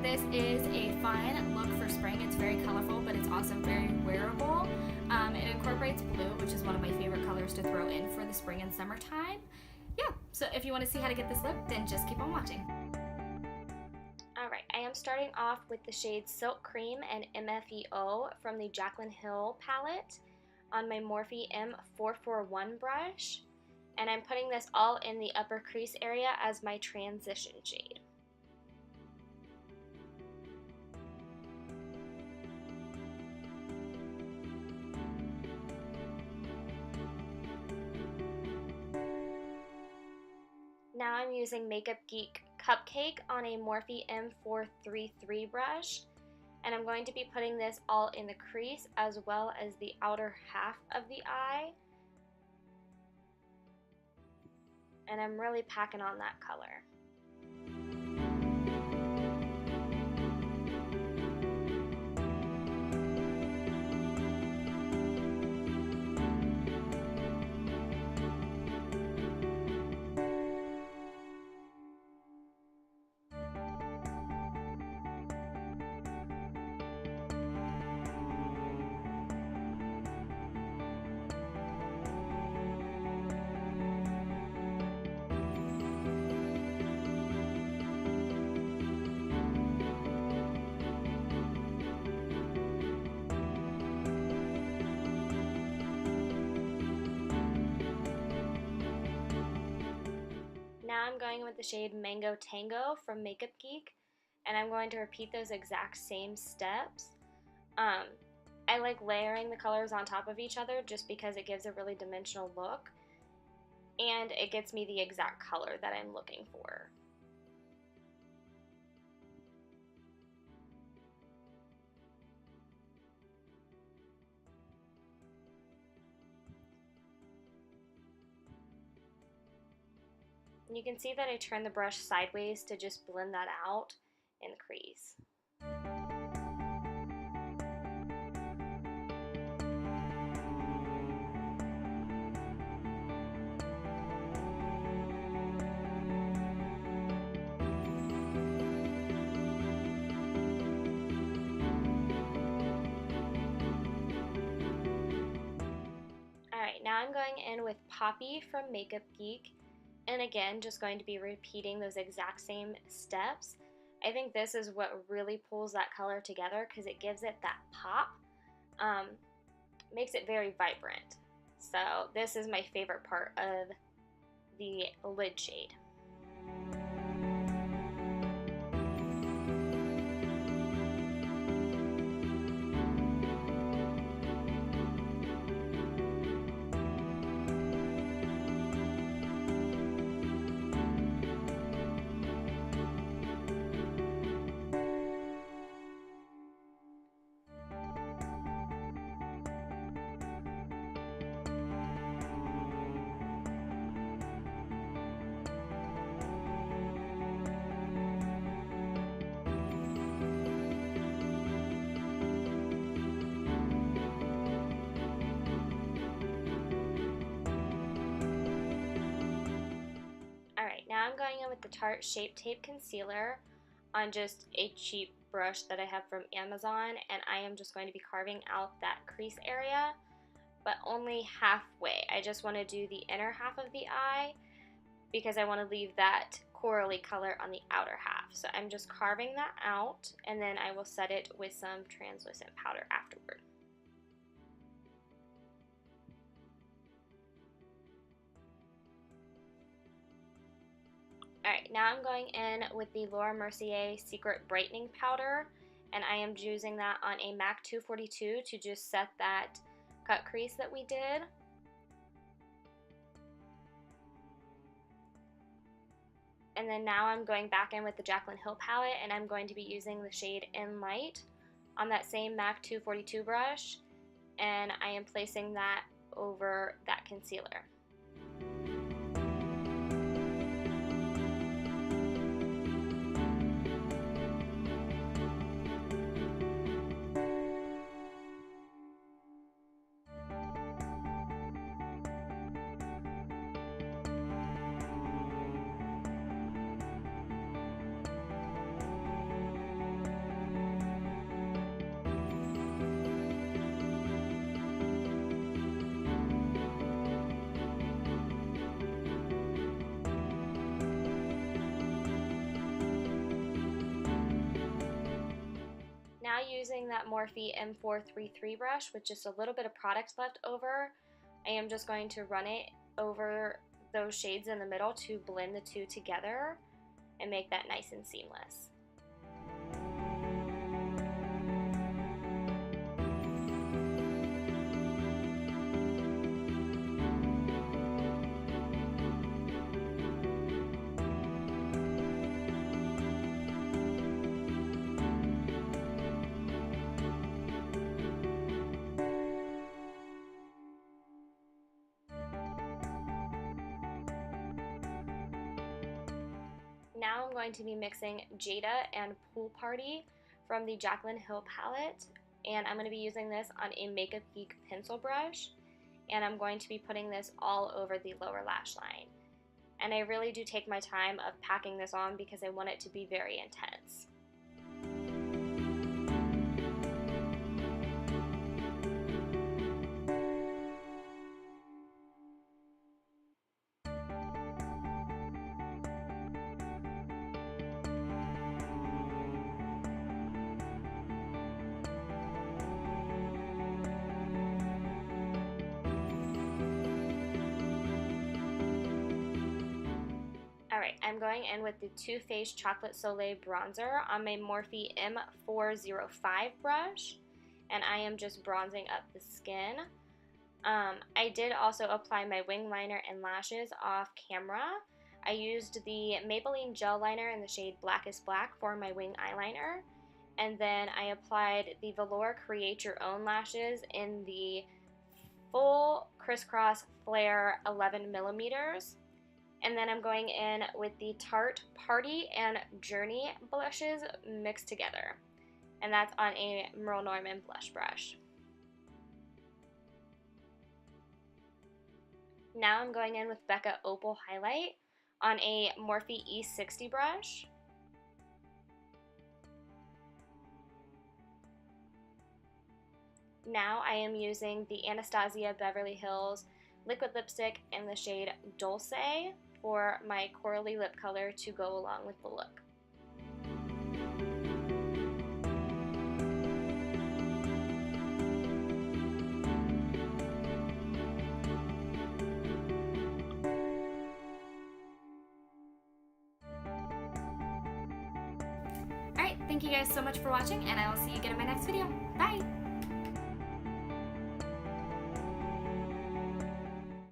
this is a fun look for spring. It's very colorful, but it's also very wearable. It incorporates blue, which is one of my favorite colors to throw in for the spring and summertime. Yeah, so if you want to see how to get this look, then just keep on watching. Alright, I am starting off with the shades Silk Cream and MFEO from the Jaclyn Hill palette on my Morphe M441 brush. And I'm putting this all in the upper crease area as my transition shade. Now I'm using Makeup Geek Cupcake on a Morphe M433 brush, and I'm going to be putting this all in the crease as well as the outer half of the eye. And I'm really packing on that color. Now I'm going with the shade Mango Tango from Makeup Geek, and I'm going to repeat those exact same steps. I like layering the colors on top of each other just because it gives a really dimensional look, and it gets me the exact color that I'm looking for. And you can see that I turn the brush sideways to just blend that out in the crease. Alright, now I'm going in with Poppy from Makeup Geek, and again, just going to be repeating those exact same steps. I think this is what really pulls that color together because it gives it that pop, makes it very vibrant. So this is my favorite part of the lid shade. Alright, now I'm going in with the Tarte Shape Tape Concealer on just a cheap brush that I have from Amazon, and I am just going to be carving out that crease area, but only halfway. I just want to do the inner half of the eye because I want to leave that corally color on the outer half. So I'm just carving that out, and then I will set it with some translucent powder afterward. Alright, now I'm going in with the Laura Mercier Secret Brightening Powder, and I am using that on a MAC 242 to just set that cut crease that we did. And then now I'm going back in with the Jaclyn Hill palette, and I'm going to be using the shade In Light on that same MAC 242 brush, and I am placing that over that concealer. using that Morphe M433 brush with just a little bit of product left over, I am just going to run it over those shades in the middle to blend the two together and make that nice and seamless. Now I'm going to be mixing Jada and Pool Party from the Jaclyn Hill palette, and I'm going to be using this on a Makeup Geek pencil brush, and I'm going to be putting this all over the lower lash line. And I really do take my time of packing this on because I want it to be very intense. Alright, I'm going in with the Too Faced Chocolate Soleil Bronzer on my Morphe M405 brush, and I am just bronzing up the skin. I did also apply my wing liner and lashes off camera. I used the Maybelline Gel Liner in the shade Blackest Black for my wing eyeliner, and then I applied the Velour Create Your Own lashes in the full crisscross flare 11mm. And then I'm going in with the Tarte Party and Journey blushes mixed together. And that's on a Merle Norman blush brush. Now I'm going in with Becca Opal Highlight on a Morphe E60 brush. Now I am using the Anastasia Beverly Hills liquid lipstick in the shade Dulce for my corally lip color to go along with the look. Alright, thank you guys so much for watching, and I will see you again in my next video. Bye!